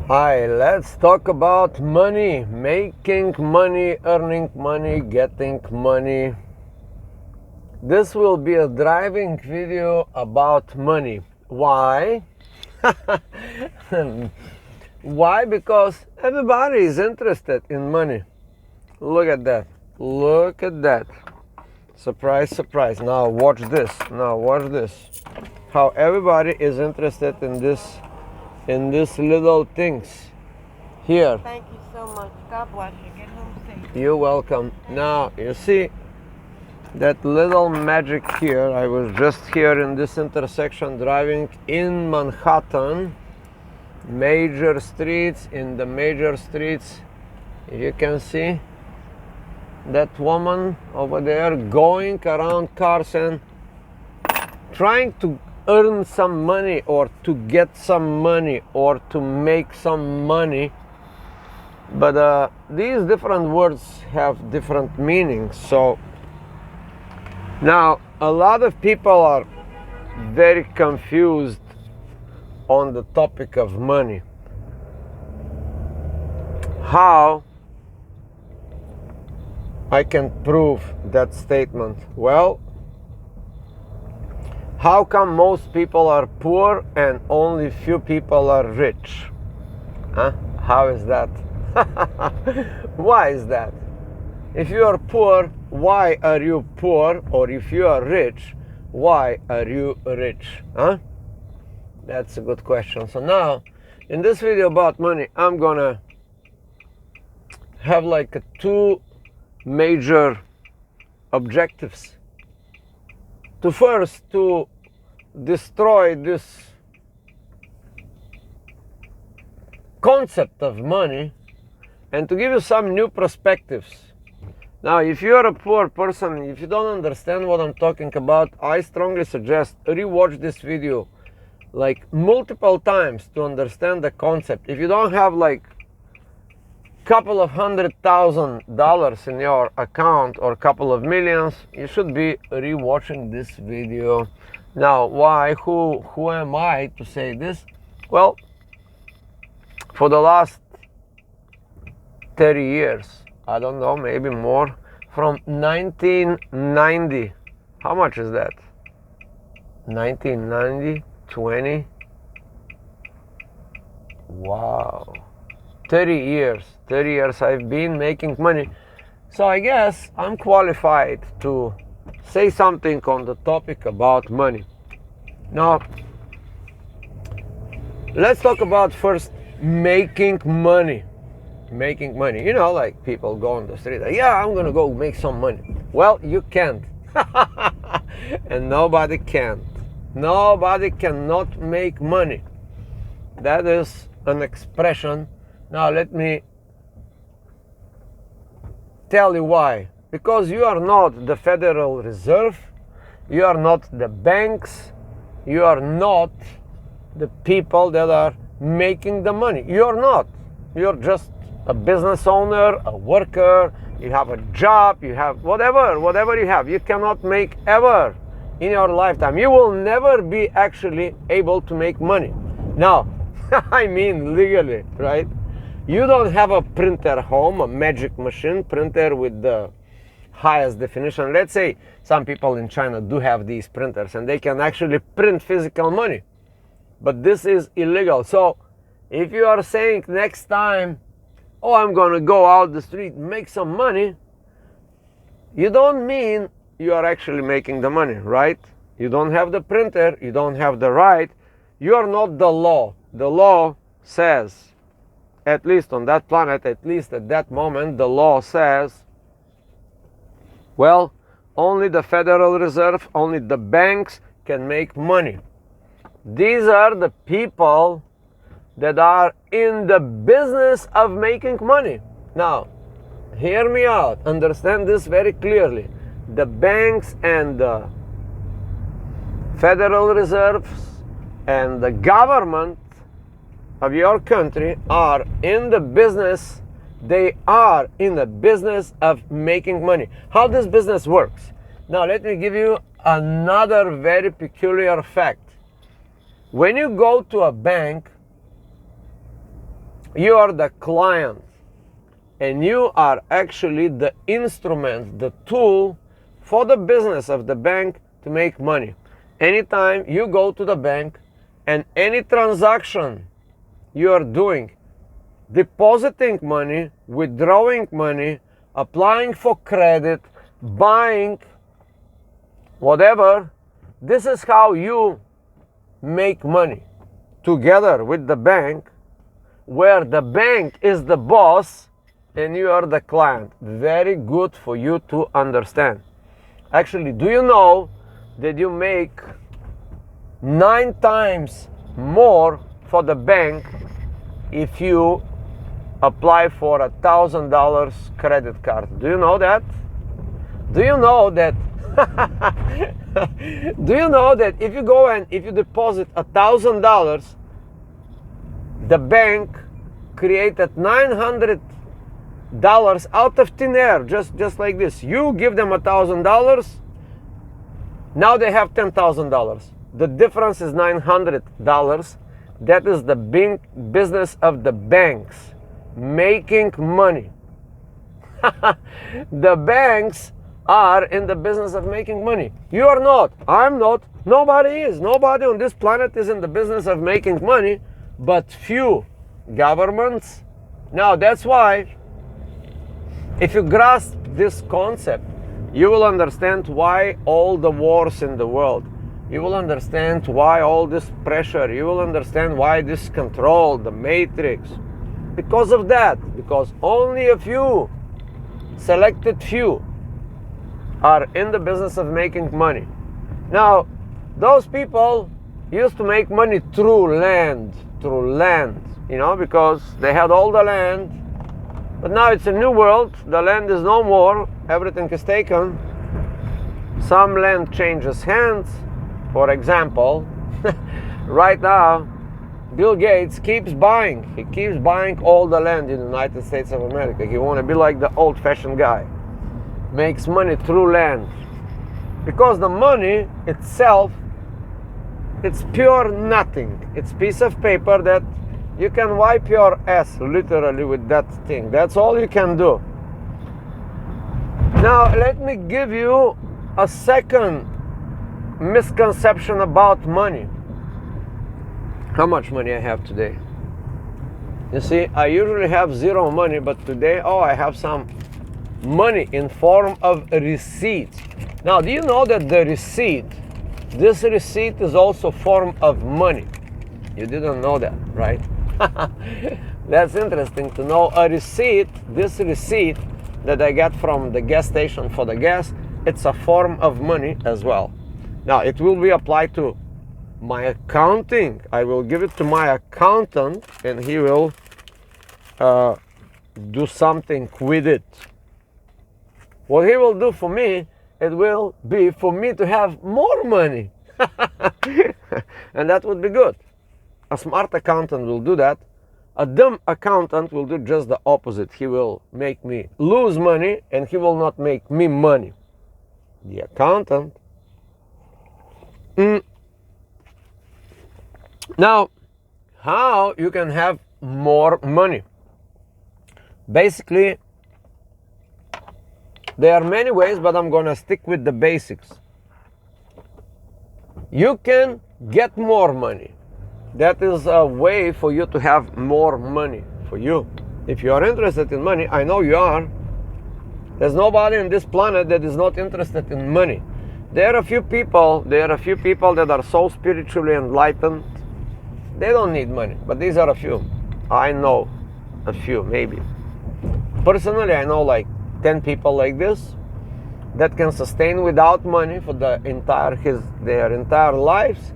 Hi, let's talk about money, making money, earning money, getting money. This will be a driving video about money. Why? Why? Because everybody is interested in money. Look at that. Look at that. Surprise, surprise. Now watch this. Now watch this. How everybody is interested in these little things. Here. Thank you so much. God bless you. Get home safe. You're welcome. Now, you see that little magic here. I was just here in this intersection driving in Manhattan. Major streets. In the major streets, you can see that woman over there going around cars and trying to earn some money or to get some money or to make some money. But these different words have different meanings. So now a lot of people are very confused on the topic of money. How I can prove that statement? Well, how come most people are poor and only few people are rich? Huh? How is that? Why is that? If you are poor, why are you poor? Or if you are rich, why are you rich? Huh? That's a good question. So now, in this video about money, I'm gonna have like two major objectives. To destroy this concept of money and to give you some new perspectives. Now, if you are a poor person, if you don't understand what I'm talking about, I strongly suggest rewatch this video like multiple times to understand the concept. If you don't have like couple of $100,000 in your account or couple of millions, you should be rewatching this video. Now, why? Who am I to say this? Well, for the last 30 years, I don't know, maybe more, from 1990. How much is that? 1990, 20. Wow. 30 years I've been making money. So I guess I'm qualified to say something on the topic about money. Now, let's talk about first making money. Making money. You know, like people go on the street, yeah, I'm gonna go make some money. Well, you can't. And nobody can. Nobody cannot make money. That is an expression. Now let me tell you why. Because you are not the Federal Reserve, you are not the banks, you are not the people that are making the money. You're not. You're just a business owner, a worker, you have a job, you have whatever you have. You cannot make ever in your lifetime. You will never be actually able to make money. Now, I mean legally, right? You don't have a printer home, a magic machine printer with the highest definition. Let's say some people in China do have these printers and they can actually print physical money. But this is illegal. So if you are saying next time, oh, I'm gonna go out the street and make some money, you don't mean you are actually making the money, right? You don't have the printer, you don't have the right, you are not the law. The law says, at least on that planet, at least at that moment, the law says, well, only the Federal Reserve, only the banks can make money. These are the people that are in the business of making money. Now, hear me out. Understand this very clearly. The banks and the Federal Reserves and the government of your country are in the business, they are in the business of making money. How this business works? Now let me give you another very peculiar fact. When you go to a bank, You are the client, and you are actually the instrument, the tool for the business of the bank to make money. Anytime you go to the bank and any transaction you are doing, depositing money, withdrawing money, applying for credit, buying, whatever, this is how you make money together with the bank, where the bank is the boss and you are the client. Very good for you to understand. Actually, do you know that you make 9 times more for the bank if you apply for $1,000 credit card? Do you know that? Do you know that? Do you know that if you go and if you deposit $1,000, the bank created $900 out of thin air, just like this. You give them $1,000, now they have $10,000. The difference is $900. That is the big business of the banks, making money. The banks are in the business of making money. You are not. I'm not. Nobody is. Nobody on this planet is in the business of making money, but few governments. Now that's why, if you grasp this concept, you will understand why all the wars in the world. You will understand why all this pressure. You will understand why this control, the matrix. Because of that. Because only a few, selected few, are in the business of making money. Now, those people used to make money through land, you know, because they had all the land. But now it's a new world. The land is no more. Everything is taken. Some land changes hands. For example, right now, Bill Gates keeps buying. He keeps buying all the land in the United States of America. He wants to be like the old-fashioned guy. Makes money through land. Because the money itself, it's pure nothing. It's a piece of paper that you can wipe your ass literally with that thing. That's all you can do. Now let me give you a second misconception about money. How much money I have today? You see, I usually have zero money, but today, I have some money in form of a receipt. Now, do you know that the receipt, this receipt is also form of money? You didn't know that, right? That's interesting to know. A receipt, this receipt that I get from the gas station for the gas, it's a form of money as well. Now, it will be applied to my accounting. I will give it to my accountant and he will do something with it. What he will do for me, it will be for me to have more money. And that would be good. A smart accountant will do that. A dumb accountant will do just the opposite. He will make me lose money and he will not make me money. The accountant. Now, how you can have more money? Basically, there are many ways, but I'm gonna stick with the basics. You can get more money. That is a way for you to have more money for you. If you are interested in money, I know you are. There's nobody on this planet that is not interested in money. There are a few people that are so spiritually enlightened, they don't need money, but these are a few. I know a few, maybe. Personally, I know like 10 people like this that can sustain without money for their entire lives.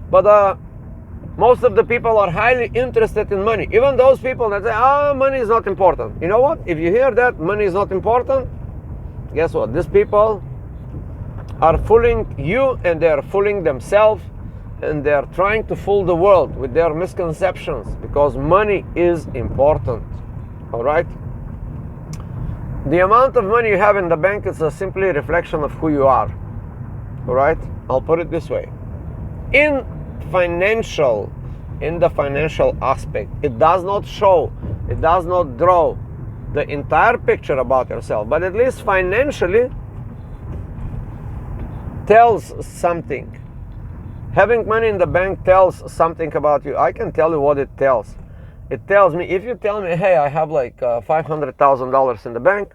But most of the people are highly interested in money. Even those people that say, money is not important. You know what? If you hear that money is not important, guess what? These people are fooling you and they are fooling themselves and they are trying to fool the world with their misconceptions because money is important. All right? The amount of money you have in the bank is simply a reflection of who you are. All right? I'll put it this way. In the financial aspect, it does not show It does not draw the entire picture about yourself, but at least financially tells something. Having money in the bank tells something about you. I can tell you what it tells. It tells me, if you tell me, hey, I have like $500,000 in the bank,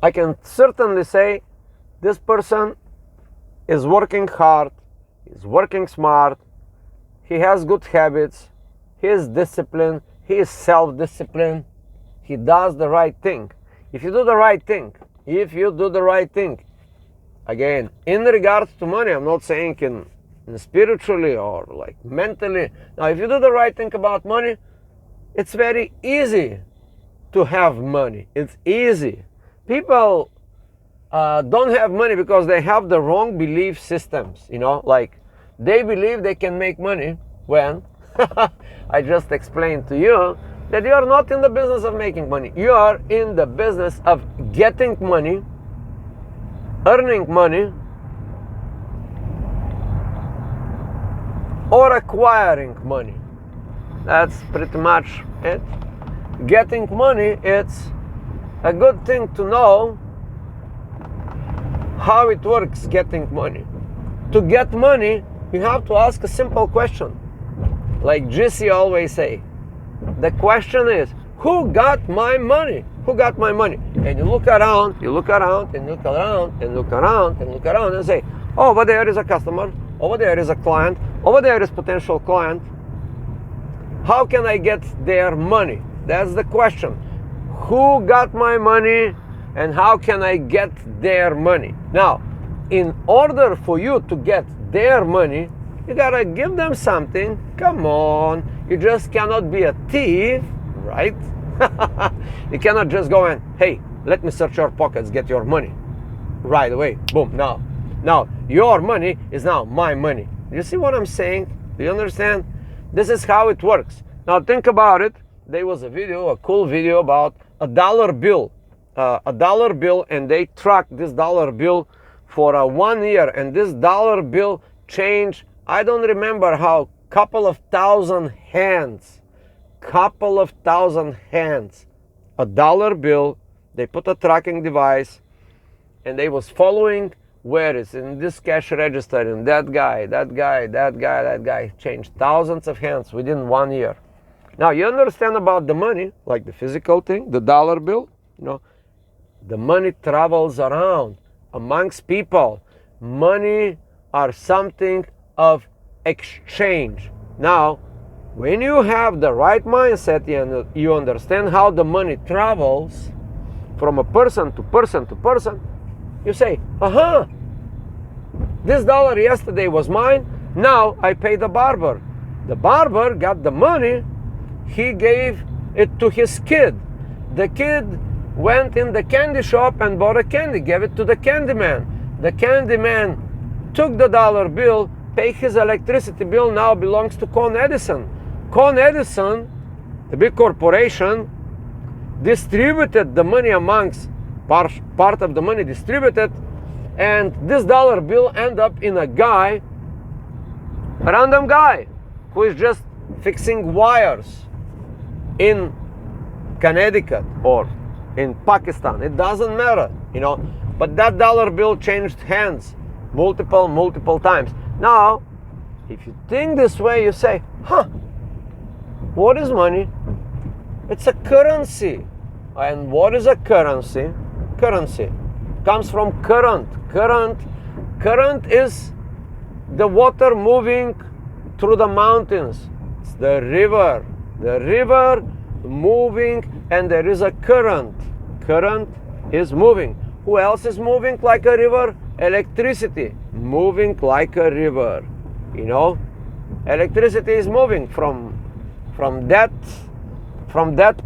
I can certainly say this person is working hard, he's working smart, he has good habits, he is disciplined, he is self-disciplined, he does the right thing. If you do the right thing, again, in regards to money, I'm not saying in spiritually or like mentally. Now, if you do the right thing about money, it's very easy to have money. It's easy. People don't have money because they have the wrong belief systems, like they believe they can make money when I just explained to you that you are not in the business of making money. You are in the business of getting money, earning money, or acquiring money. That's pretty much it. Getting money, it's a good thing to know how it works, getting money. To get money, you have to ask a simple question. Like GC always say, the question is, who got my money? Who got my money? And you look around, and look around, and look around, and say, oh, over there is a customer, over there is a client, over there is potential client. How can I get their money? That's the question. Who got my money and how can I get their money? Now, in order for you to get their money, you gotta give them something. Come on. You just cannot be a thief, right? You cannot just go and, hey, let me search your pockets, get your money. Right away. Boom. Now, your money is now my money. You see what I'm saying? Do you understand? This is how it works. Now think about it. There was a cool video about a dollar bill. And they tracked this dollar bill for 1 year. And this dollar bill changed, I don't remember how, couple of thousand hands. A dollar bill, they put a tracking device and they was following where it's in this cash register, and that guy changed thousands of hands within 1 year. Now you understand about the money, like the physical thing, the dollar bill, the money travels around amongst people. Money are something of exchange. Now, when you have the right mindset and you understand how the money travels from a person to person to person, you say, aha, this dollar yesterday was mine, now I pay the barber. The barber got the money, he gave it to his kid. The kid went in the candy shop and bought a candy, gave it to the candy man. The candy man took the dollar bill, paid his electricity bill, now belongs to Con Edison. Con Edison, the big corporation, distributed the money amongst part of the money distributed, and this dollar bill ended up in a random guy, who is just fixing wires in Connecticut or in Pakistan. It doesn't matter, but that dollar bill changed hands multiple times. Now, if you think this way, you say, what is money? It's a currency. And what is a currency? Currency comes from current. Current is the water moving through the mountains. It's the river moving, and there is a current. Current is moving. Who else is moving like a river? Electricity moving like a river. Electricity is moving from that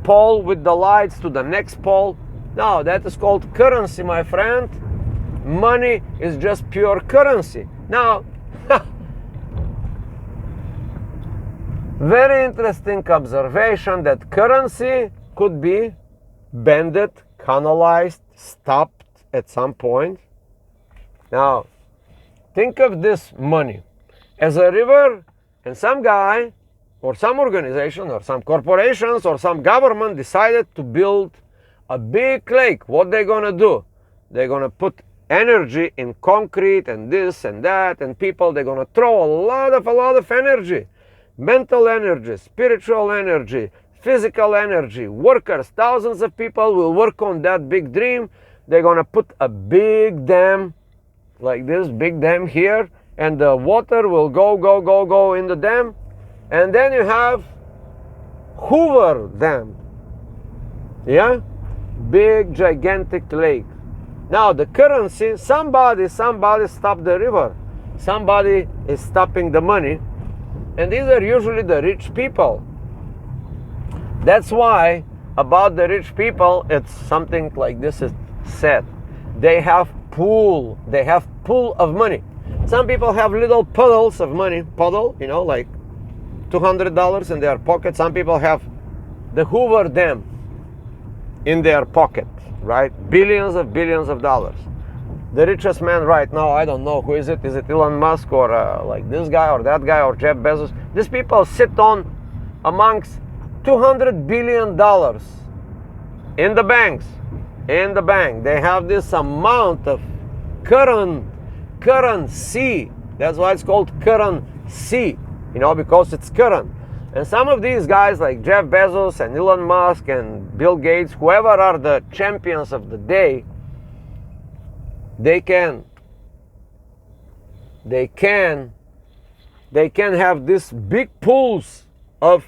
pole with the lights to the next pole. Now that is called currency, my friend. Money is just pure currency. Now, very interesting observation that currency could be bended, canalized, stopped at some point. Now, think of this money as a river, and some guy or some organization or some corporations or some government decided to build a big lake. What they're going to do? They're going to put energy in concrete and this and that, and people, they're going to throw a lot of energy, mental energy, spiritual energy, physical energy. Workers, thousands of people will work on that big dream. They're going to put a big dam, like this big dam here, and the water will go in the dam. And then you have Hoover Dam. Yeah? Big, gigantic lake. Now the currency, somebody stopped the river. Somebody is stopping the money. And these are usually the rich people. That's why about the rich people, it's something like this is said. They have pool of money. Some people have little puddles of money, like $200 in their pocket. Some people have the Hoover Dam in their pocket, right? Billions of dollars. The richest man right now, I don't know who is it. Is it Elon Musk or like this guy or that guy or Jeff Bezos? These people sit on amongst $200 billion in the banks. In the bank, they have this amount of currency. That's why it's called currency, because it's current. And some of these guys like Jeff Bezos and Elon Musk and Bill Gates, whoever are the champions of the day, they can have these big pools of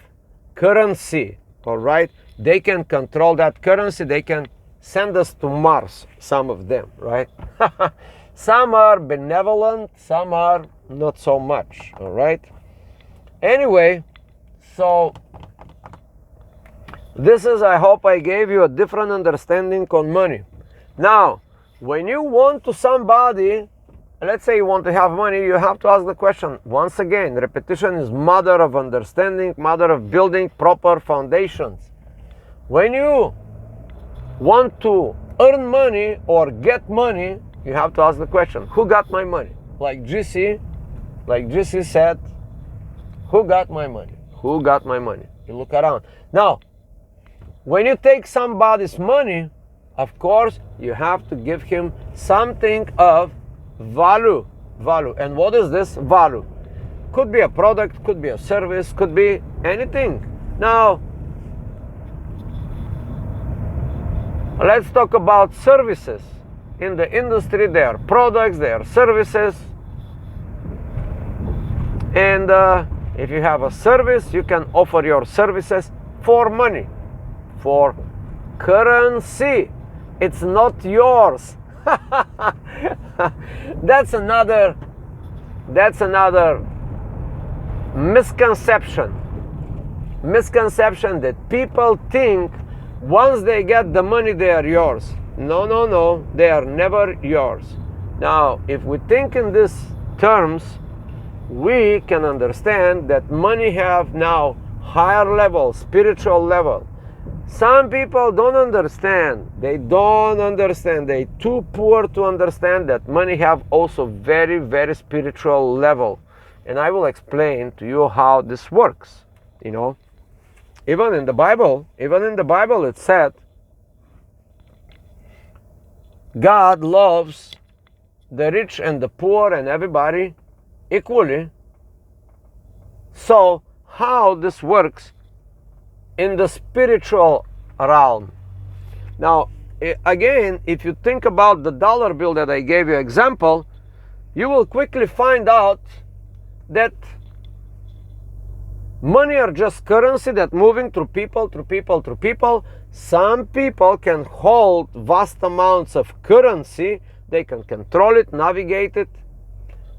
currency, all right? They can control that currency. They can send us to Mars, some of them, right? Some are benevolent, some are not so much, all right? Anyway, so this is, I hope I gave you a different understanding on money. Now, when you want to somebody, let's say you want to have money, you have to ask the question. Once again, repetition is mother of understanding, mother of building proper foundations. When you want to earn money or get money, you have to ask the question, who got my money? Like GC said, who got my money? Who got my money? You look around. Now, when you take somebody's money, of course, you have to give him something of value. And what is this value? Could be a product, could be a service, could be anything. Now, let's talk about services. In the industry, there are products, there are services. And if you have a service, you can offer your services for money, for currency. It's not yours. That's another misconception. Misconception that people think once they get the money, they are yours. No, they are never yours. Now, if we think in these terms, we can understand that money have now higher level, spiritual level. Some people don't understand. They don't understand. They're too poor to understand that money have also very, very spiritual level. And I will explain to you how this works. Even in the Bible, it said God loves the rich and the poor and everybody equally. So how this works in the spiritual realm? Now, again, if you think about the dollar bill that I gave you example, you will quickly find out that money are just currency that moving through people. Some people can hold vast amounts of currency. They can control it, navigate it.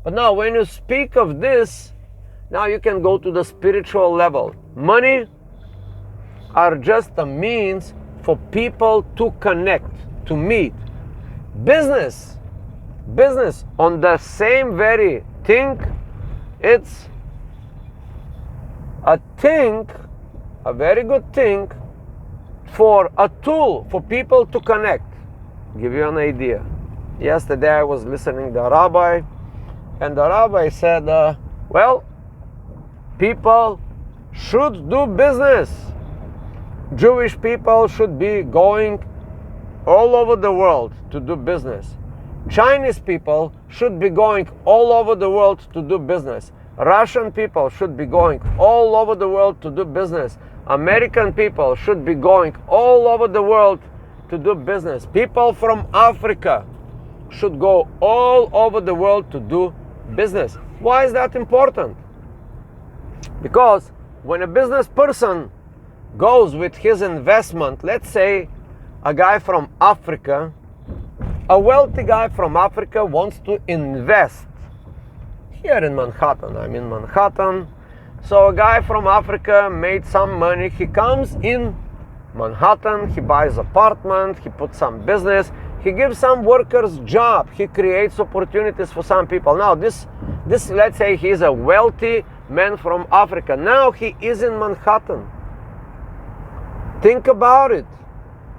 But now when you speak of this, now you can go to the spiritual level. Money are just a means for people to connect, to meet. Business on the same very thing, it's a thing, a very good thing, for a tool for people to connect. Give you an idea. Yesterday I was listening to the rabbi, and the rabbi said, well, people should do business. Jewish people should be going all over the world to do business. Chinese people should be going all over the world to do business. Russian people should be going all over the world to do business. American people should be going all over the world to do business. People from Africa should go all over the world to do business. Why is that important? Because when a business person goes with his investment, let's say a guy from Africa, a wealthy guy from Africa wants to invest here in Manhattan. I'm in Manhattan. So a guy from Africa made some money. He comes in Manhattan, he buys apartment, he puts some business, he gives some workers job, he creates opportunities for some people. Now this let's say he's a wealthy man from Africa. Now he is in Manhattan. Think about it.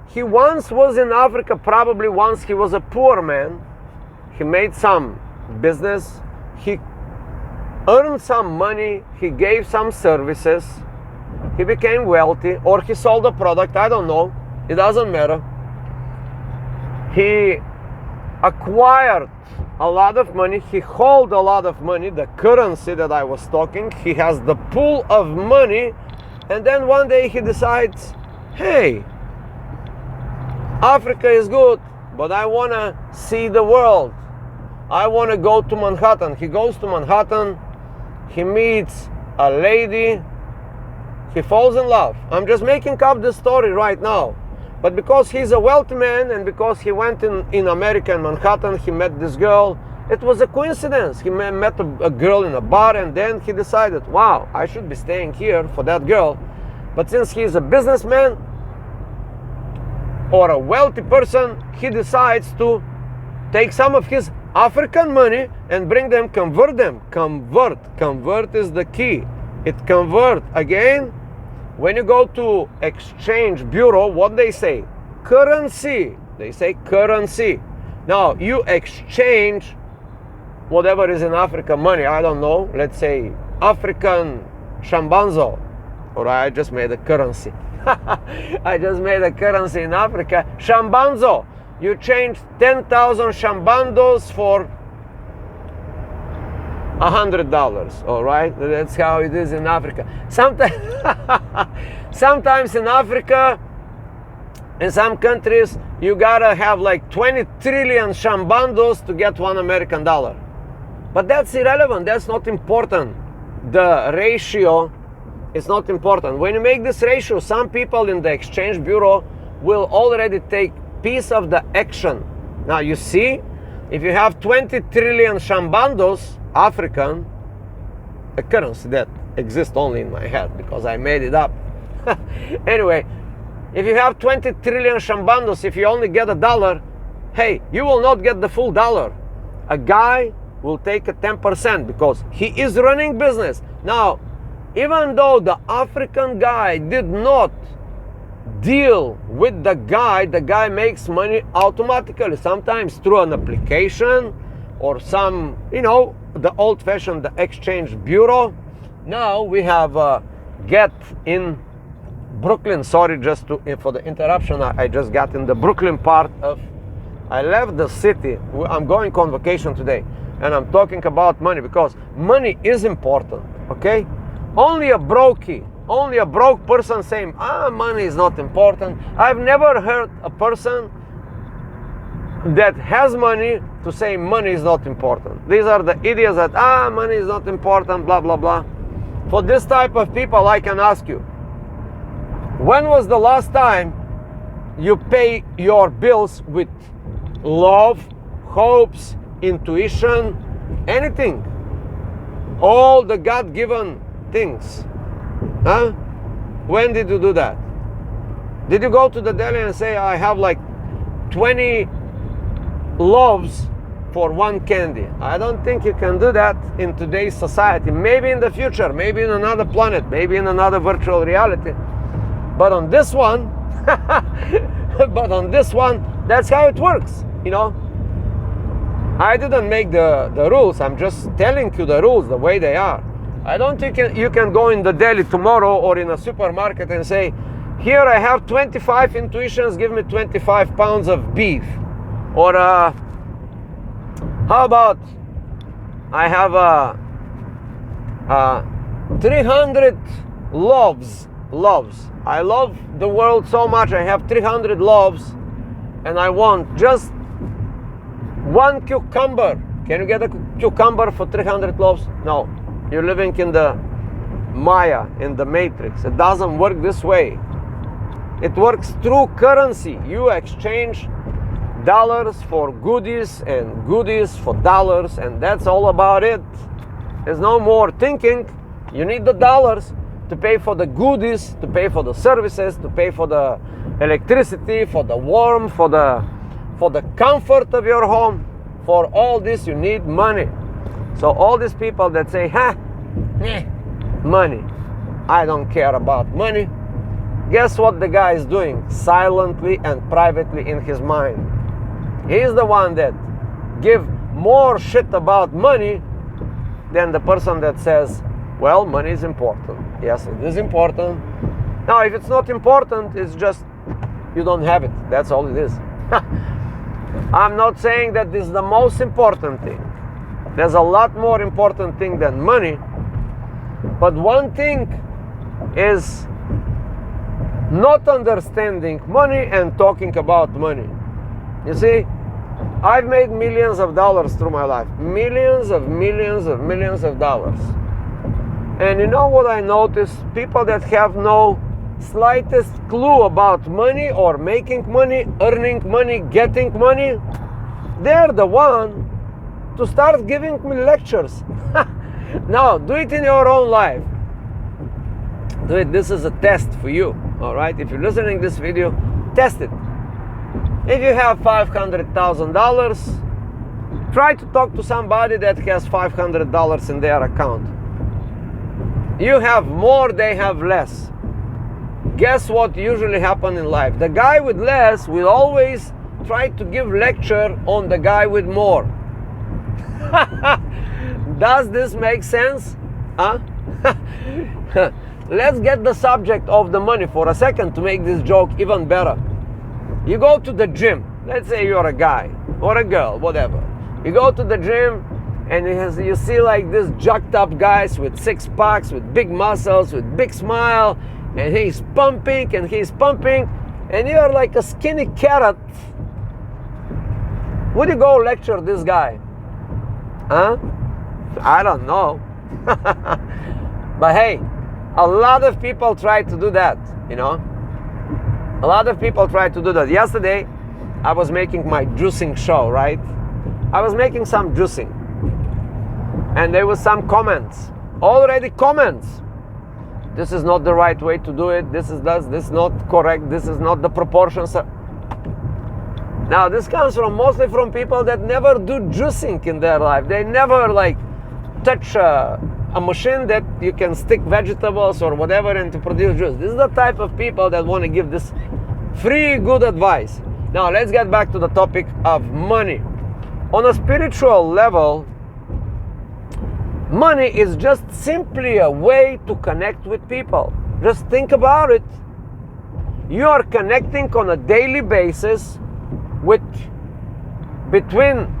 He once was in Africa, probably once he was a poor man. He made some business, he earned some money, he gave some services, he became wealthy, or he sold a product, I don't know, it doesn't matter. He acquired a lot of money, he held a lot of money, the currency that I was talking, he has the pool of money, and then one day he decides, hey, Africa is good, but I want to see the world. I want to go to Manhattan. He goes to Manhattan, he meets a lady, he falls in love. I'm just making up this story right now. But because he's a wealthy man and because he went in America, in Manhattan, he met this girl. It was a coincidence. He met a girl in a bar, and then he decided, wow, I should be staying here for that girl. But since he's a businessman or a wealthy person, he decides to take some of his African money and bring them, convert them. Convert is the key. It convert. Again, when you go to exchange bureau, what they say? Currency. They say currency. Now you exchange whatever is in Africa money. I don't know. Let's say African shambanzo. Or I just made a currency. I just made a currency in Africa. Shambanzo. You change 10,000 shambandos for $100. All right, that's how it is in Africa. Sometimes in Africa, in some countries, you gotta have like 20 trillion shambandos to get $1 American. But that's irrelevant. That's not important. The ratio is not important. When you make this ratio, some people in the exchange bureau will already take piece of the action. Now you see, if you have 20 trillion shambandos, African, a currency that exists only in my head because I made it up. Anyway, if you have 20 trillion shambandos, if you only get $1, hey, you will not get the full dollar. A guy will take a 10% because he is running business. Now, even though the African guy did not deal with the guy makes money automatically, sometimes through an application or some, the old-fashioned the exchange bureau. Now we have Get in Brooklyn. Sorry just for the interruption. I just got in the Brooklyn part of, I left the city. I'm going on vacation today, and I'm talking about money because money is important, okay? Only a broke person saying, money is not important. I've never heard a person that has money to say money is not important. These are the idiots that, money is not important, blah, blah, blah. For this type of people, I can ask you, when was the last time you pay your bills with love, hopes, intuition, anything? All the God-given things. Huh? When did you do that? Did you go to the deli and say, I have like 20 loaves for one candy? I don't think you can do that in today's society. Maybe in the future, maybe in another planet, maybe in another virtual reality. But on this one, that's how it works, I didn't make the rules. I'm just telling you the rules the way they are. I don't think you can go in the deli tomorrow or in a supermarket and say, here I have 25 intuitions, give me 25 pounds of beef. Or how about I have 300 loaves. I love the world so much, I have 300 loaves and I want just one cucumber. Can you get a cucumber for 300 loaves? No. You're living in the Maya, in the Matrix. It doesn't work this way. It works through currency. You exchange dollars for goodies and goodies for dollars, and that's all about it. There's no more thinking. You need the dollars to pay for the goodies, to pay for the services, to pay for the electricity, for the warmth, for the comfort of your home. For all this you need money. So all these people that say, money, I don't care about money. Guess what the guy is doing silently and privately in his mind? He's the one that give more shit about money than the person that says, well, money is important. Yes, it is important. Now, if it's not important, it's just you don't have it. That's all it is. I'm not saying that this is the most important thing. There's a lot more important thing than money. But one thing is not understanding money and talking about money. You see, I've made millions of dollars through my life. Millions of dollars. And you know what I noticed? People that have no slightest clue about money or making money, earning money, getting money, they're the one to start giving me lectures. Now, do it in your own life. Do it. This is a test for you. All right? If you're listening to this video, test it. If you have $500,000, try to talk to somebody that has $500 in their account. You have more, they have less. Guess what usually happens in life? The guy with less will always try to give lecture on the guy with more. Does this make sense? Huh? Let's get the subject of the money for a second to make this joke even better. You go to the gym. Let's say you're a guy or a girl, whatever. You go to the gym and you see like these jacked up guys with six packs, with big muscles, with big smile, and he's pumping and you're like a skinny carrot. Would you go lecture this guy? Huh? I don't know. But hey, a lot of people try to do that, you know. A lot of people try to do that. Yesterday, I was making my juicing show, right? I was making some juicing. And there was some comments. Already comments. This is not the right way to do it. This is not correct. This is not the proportions. Now, this comes from mostly from people that never do juicing in their life. They never like touch a machine that you can stick vegetables or whatever and to produce juice. This is the type of people that want to give this free good advice. Now, let's get back to the topic of money. On a spiritual level, money is just simply a way to connect with people. Just think about it. You are connecting on a daily basis with between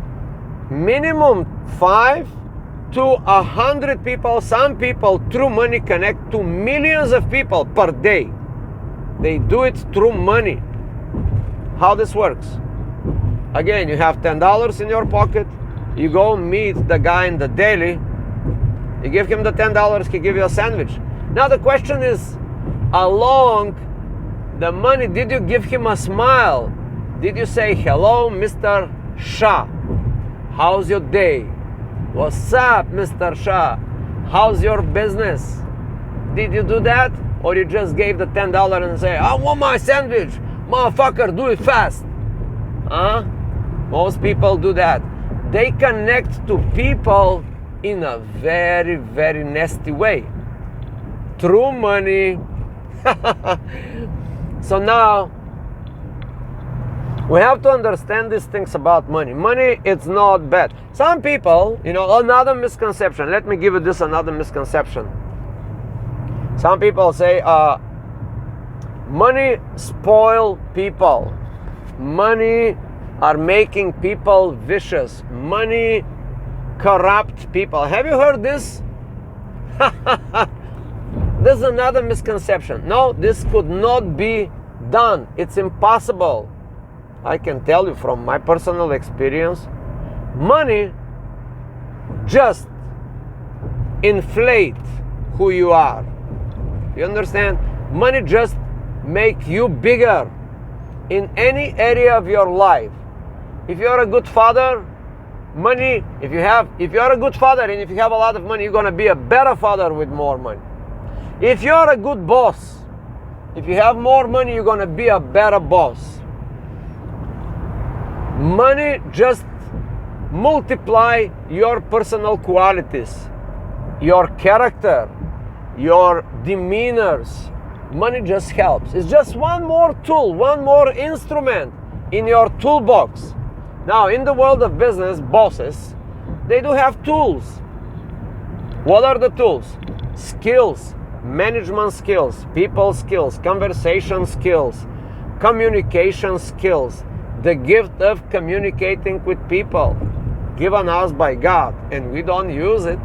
minimum 5 to 100 people. Some people through money connect to millions of people per day. They do it through money. How this works? Again, you have $10 in your pocket. You go meet the guy in the deli. You give him the $10, he give you a sandwich. Now the question is, along the money, did you give him a smile? Did you say, hello, Mr. Shah? How's your day? What's up, Mr. Shah? How's your business? Did you do that? Or you just gave the $10 and say, I want my sandwich. Motherfucker, do it fast. Huh? Most people do that. They connect to people in a very, very nasty way. Through money. So now, We have to understand these things about money. Money, it's not bad. Some people, another misconception. Let me give you this another misconception. Some people say, money spoil people. Money are making people vicious. Money corrupt people. Have you heard this? This is another misconception. No, this could not be done. It's impossible. I can tell you from my personal experience, money just inflate who you are. You understand? Money just make you bigger in any area of your life. If you're a good father, money, if you're a good father and if you have a lot of money, you're going to be a better father with more money. If you're a good boss, if you have more money, you're going to be a better boss. Money just multiply your personal qualities, your character, your demeanors. Money just helps. It's just one more tool, one more instrument in your toolbox. Now, in the world of business, bosses, they do have tools. What are the tools? Skills, management skills, people skills, conversation skills, communication skills, the gift of communicating with people given us by God, and we don't use it.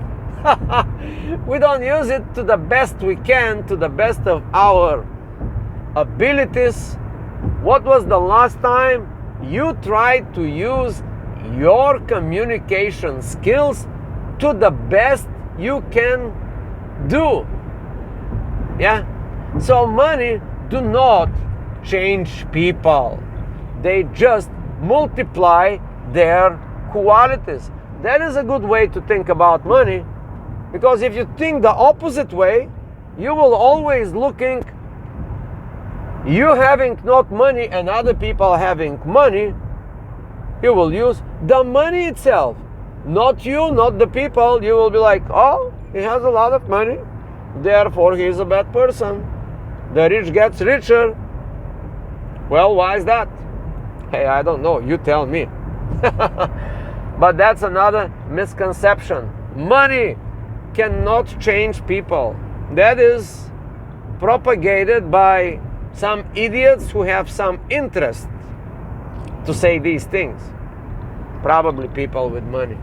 We don't use it to the best we can, to the best of our abilities. What was the last time you tried to use your communication skills to the best you can do? Yeah? So money do not change people. They just multiply their qualities. That is a good way to think about money, because if you think the opposite way, you will always looking you having not money and other people having money. You will use the money itself, not you, not the people. You will be like, oh, he has a lot of money, therefore he is a bad person. The rich gets richer. Well, why is that? Hey, I don't know, you tell me. But that's another misconception. Money cannot change people. That is propagated by some idiots who have some interest to say these things. Probably people with money.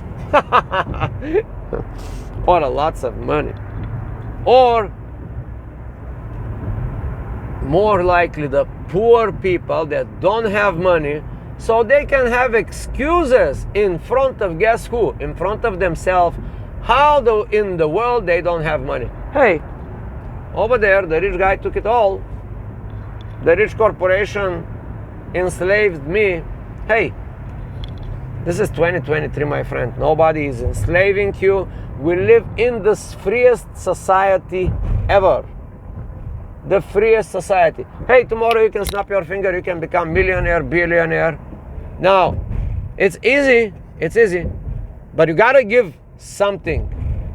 Or lots of money. Or more likely the poor people that don't have money, so they can have excuses in front of, guess who? In front of themselves. How in the world they don't have money? Hey, over there the rich guy took it all. The rich corporation enslaved me. Hey, this is 2023, my friend. Nobody is enslaving you. We live in the freest society ever. The freest society. Hey, tomorrow you can snap your finger, you can become millionaire, billionaire. Now, it's easy, but you gotta give something.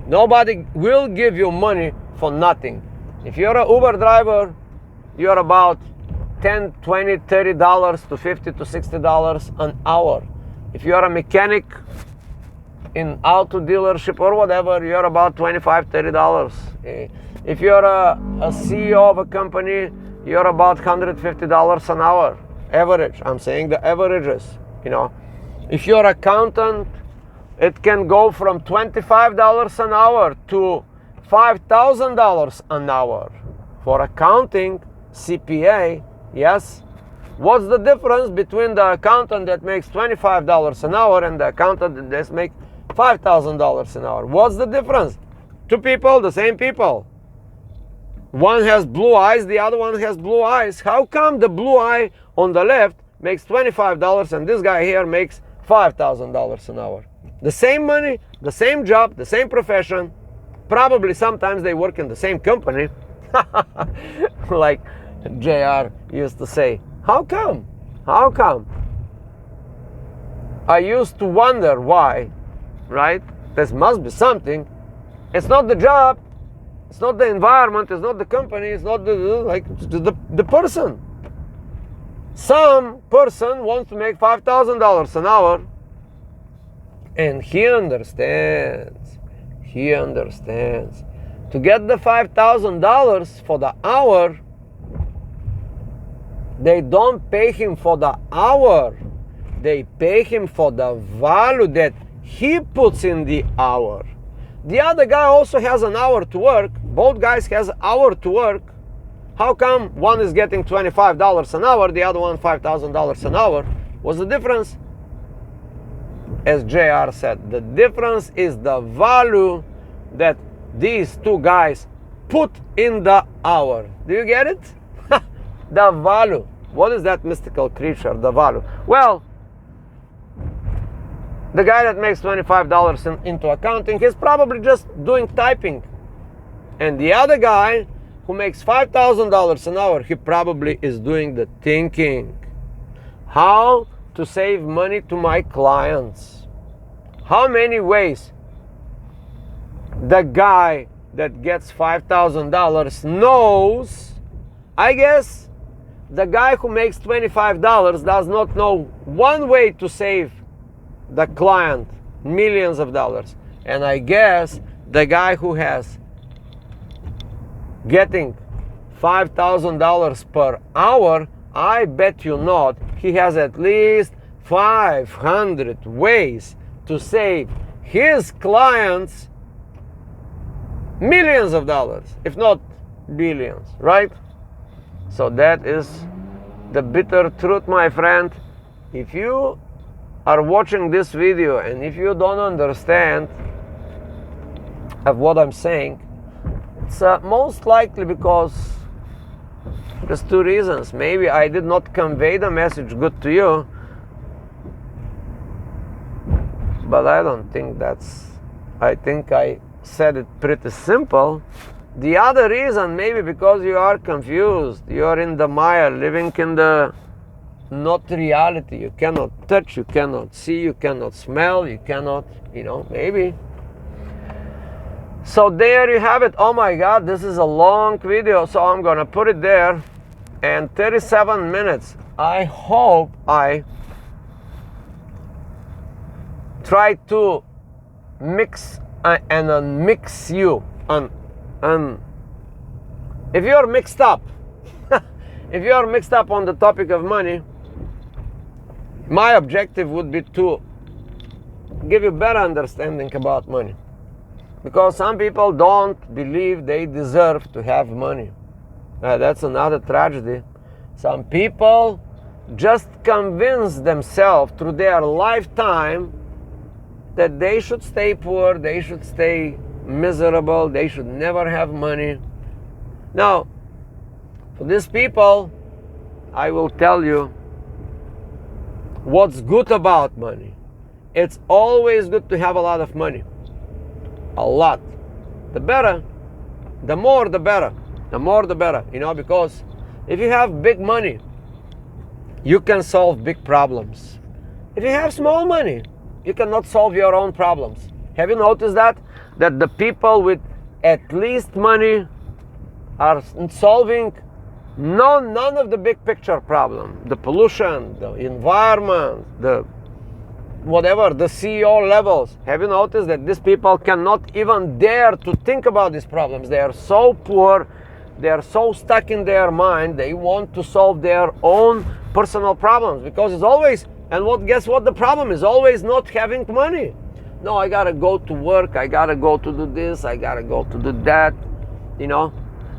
Nobody will give you money for nothing. If you're an Uber driver, you're about $10, $20, $30 to $50 to $60 an hour. If you're a mechanic in auto dealership or whatever, you're about $25, $30. If you're a CEO of a company, you're about $150 an hour. Average. I'm saying the averages. If you're an accountant, it can go from $25 an hour to $5,000 an hour. For accounting, CPA, yes. What's the difference between the accountant that makes $25 an hour and the accountant that makes $5,000 an hour? What's the difference? Two people, the same people. One has blue eyes, the other one has blue eyes. How come the blue eye on the left makes $25 and this guy here makes $5,000 an hour? The same money, the same job, the same profession. Probably sometimes they work in the same company. Like JR used to say. How come? How come? I used to wonder why, right? There must be something. It's not the job. It's not the environment, it's not the company, it's not the person. Some person wants to make $5,000 an hour, and he understands. He understands. To get the $5,000 for the hour, they don't pay him for the hour. They pay him for the value that he puts in the hour. The other guy also has an hour to work. Both guys has an hour to work. How come one is getting $25 an hour, the other one $5,000 an hour? What's the difference? As JR said, the difference is the value that these two guys put in the hour. Do you get it? The value. What is that mystical creature, the value? Well, the guy that makes $25 into accounting, he's probably just doing typing. And the other guy who makes $5,000 an hour, he probably is doing the thinking. How to save money to my clients? How many ways the guy that gets $5,000 knows? I guess the guy who makes $25 does not know one way to save the client millions of dollars. And I guess the guy who has getting $5,000 per hour, I bet you not, he has at least 500 ways to save his clients millions of dollars, if not billions, right? So that is the bitter truth, my friend. If you are watching this video and if you don't understand of what I'm saying, it's most likely because there's two reasons. Maybe I did not convey the message good to you, but I don't think that's, I think I said it pretty simple. The other reason, maybe because you are confused, you are in the mire, living in the not reality. You cannot touch, you cannot see, you cannot smell, you cannot, maybe. So there you have it. Oh my God, this is a long video, so I'm gonna put it there. And 37 minutes. I hope I try to mix and unmix you. If you are mixed up, if you are mixed up on the topic of money, my objective would be to give you better understanding about money. Because some people don't believe they deserve to have money. That's another tragedy. Some people just convince themselves through their lifetime that they should stay poor, they should stay miserable, they should never have money. Now, for these people, I will tell you what's good about money. It's always good to have a lot of money. A lot. The better, the more the better. The more the better, because if you have big money, you can solve big problems. If you have small money, you cannot solve your own problems. Have you noticed that? That the people with at least money are solving none of the big picture problem. The pollution, the environment, the whatever, the CEO levels. Have you noticed that these people cannot even dare to think about these problems? They are so poor, they are so stuck in their mind, they want to solve their own personal problems because it's always, and guess what the problem is? Always not having money. No, I gotta go to work, I gotta go to do this, I gotta go to do that,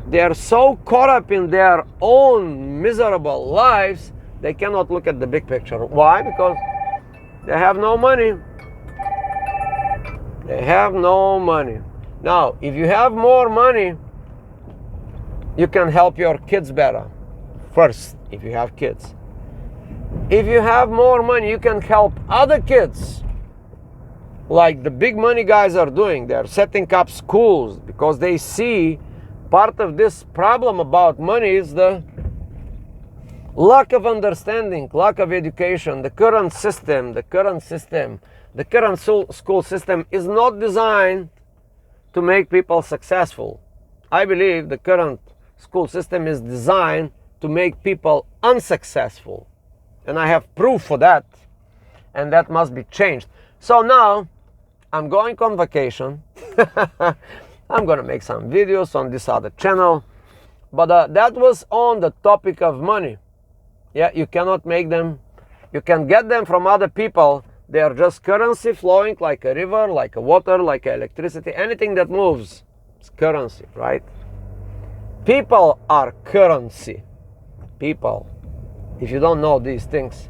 They are so caught up in their own miserable lives, they cannot look at the big picture. Why? Because they have no money. They have no money. Now, if you have more money, you can help your kids better. First, if you have kids. If you have more money, you can help other kids. Like the big money guys are doing. They're setting up schools because they see part of this problem about money is the lack of understanding, lack of education. The current school system is not designed to make people successful. I believe the current school system is designed to make people unsuccessful. And I have proof for that. And that must be changed. So now I'm going on vacation. I'm going to make some videos on this other channel. But that was on the topic of money. Yeah, you cannot make them. You can get them from other people. They are just currency flowing like a river, like a water, like electricity. Anything that moves is currency, right? People are currency. People. If you don't know these things,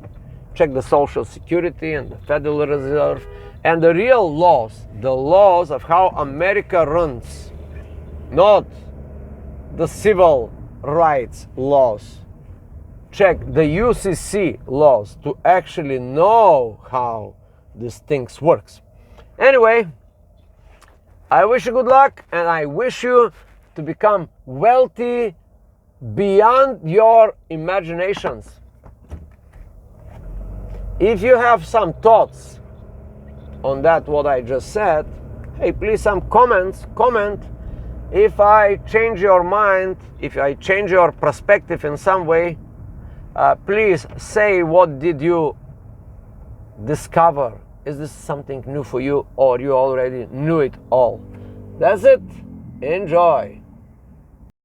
check the Social Security and the Federal Reserve and the real laws, the laws of how America runs, not the civil rights laws. Check the UCC laws to actually know how these things works. Anyway, I wish you good luck, and I wish you to become wealthy beyond your imaginations. If you have some thoughts on that, what I just said, hey, please some comments, comment. If I change your mind, if I change your perspective in some way, please say what did you discover. Is this something new for you, or you already knew it all? That's it. Enjoy.